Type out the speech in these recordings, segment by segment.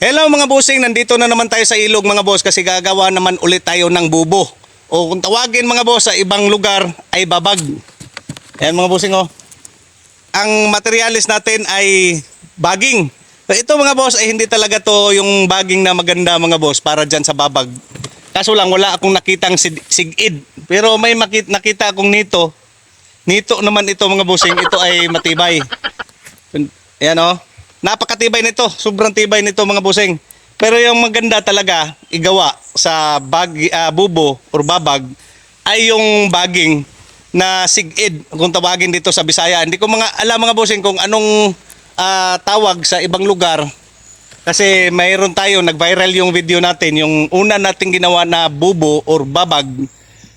Hello mga bossing, nandito na naman tayo sa ilog mga boss kasi gagawa naman ulit tayo ng bubo. O kung tawagin mga boss sa ibang lugar ay babag. Ayan mga bossing oh. Ang materialis natin ay baging. So, ito mga boss ay hindi talaga to yung baging na maganda mga boss para dyan sa babag. Kaso lang wala akong nakitang sigid. Pero may nakita akong nito. Nito naman ito mga bossing, ito ay matibay. Ayan oh. Napakatibay nito, sobrang tibay nito mga bossing. Pero yung maganda talaga igawa sa bubo or babag ay yung baging na sigid kung tawagin dito sa Bisaya. Hindi ko alam mga bossing kung anong tawag sa ibang lugar. Kasi mayroon tayo, nag-viral yung video natin, yung una nating ginawa na bubo or babag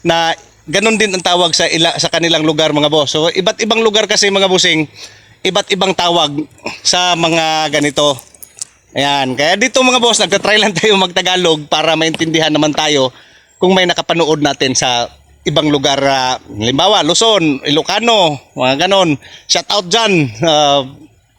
na ganun din ang tawag sa kanilang lugar mga boss. So iba't ibang lugar kasi mga bossing, iba't ibang tawag sa mga ganito. Ayan, kaya dito mga boss, nagtatry lang tayo magtagalog para maintindihan naman tayo kung may nakapanood natin sa ibang lugar. Halimbawa, Luzon, Ilocano, mga ganon. Shout out dyan.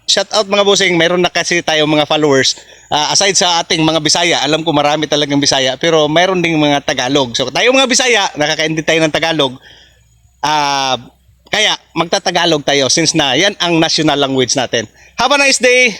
Shout out mga bossing, mayroon na kasi tayo mga followers. Aside sa ating mga Bisaya, alam ko marami talagang Bisaya, pero mayroon ding mga Tagalog. So tayo mga Bisaya, nakakaintindi tayo ng Tagalog. Kaya magtatagalog tayo since na yan ang national language natin. Have a nice day!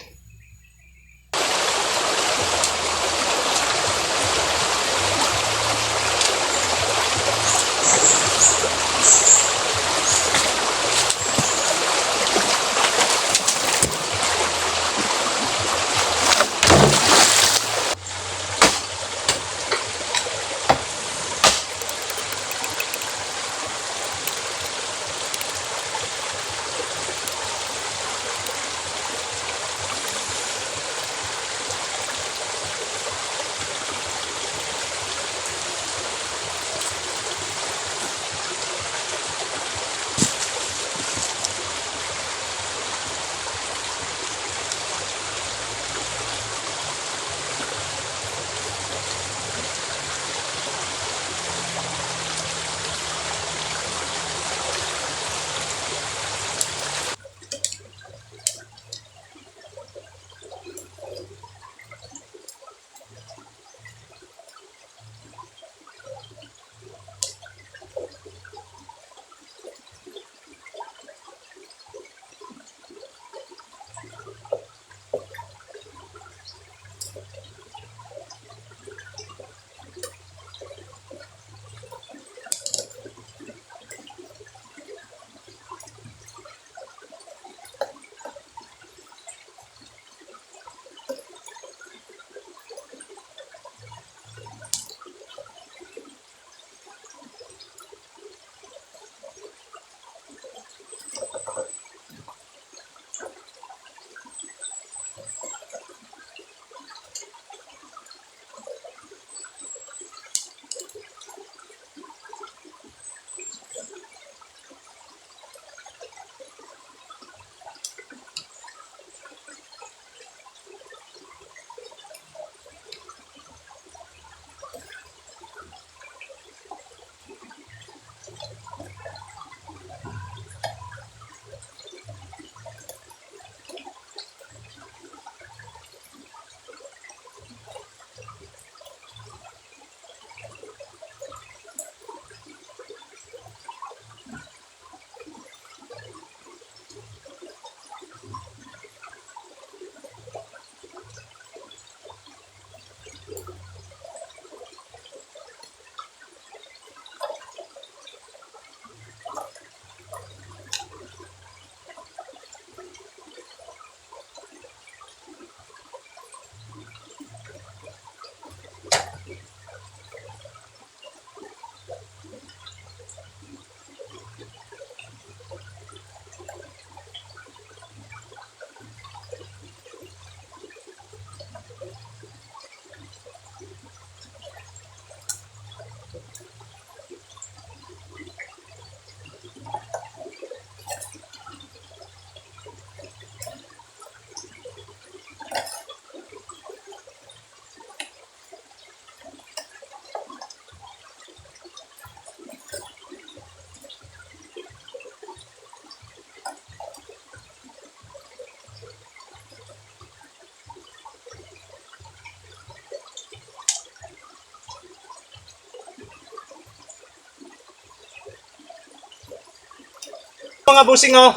mga bossing oh.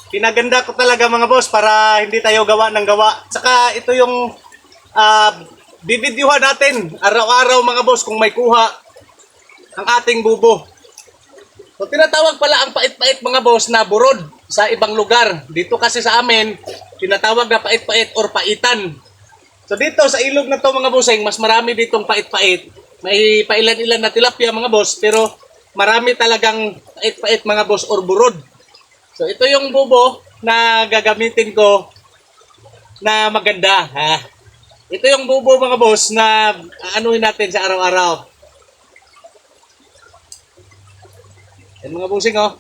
Pinaganda ko talaga mga boss para hindi tayo gawa ng gawa. Saka ito yung bibidyuhan natin araw-araw mga boss kung may kuha ang ating bubo. So tinatawag pala ang pait-pait mga boss na burod sa ibang lugar. Dito kasi sa amin, tinatawag na pait-pait or paitan. So dito sa ilog na to mga bossing, mas marami ditong pait-pait. May pailan-ilan na tilapia mga boss, pero marami talagang pait-pait mga boss or burod. So ito yung bubo na gagamitin ko na maganda. Ha? Ito yung bubo mga boss na aanuhin natin sa araw-araw. Yan mga bossing oh.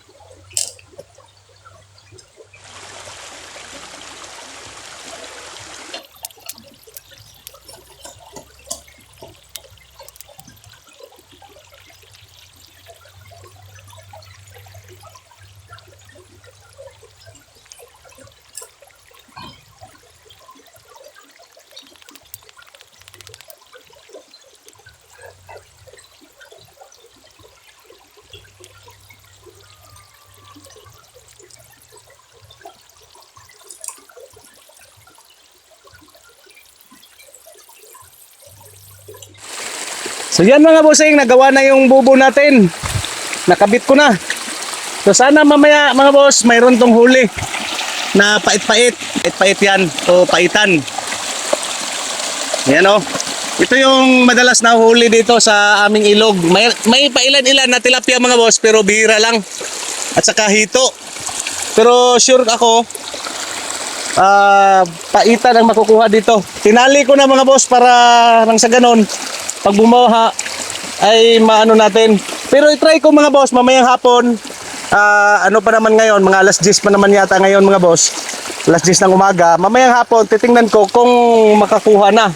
So yan mga bossing, nagawa na yung bubo natin. Nakabit ko na. So sana mamaya mga boss, mayroon tong huli na pait-pait. Pait-pait yan o paitan. Yan o. Ito yung madalas na huli dito sa aming ilog. May pailan-ilan na tilapia mga boss pero bihira lang. At saka hito. Pero sure ako, paitan ang makukuha dito. Tinali ko na mga boss para nang sa ganon, pag bumaha ay maano natin. Pero i-try ko mga boss mamayang hapon. Ano pa naman ngayon, mga alas 10 pa naman yata ngayon mga boss. Alas 10 ng umaga. Mamayang hapon titingnan ko kung makakuha na.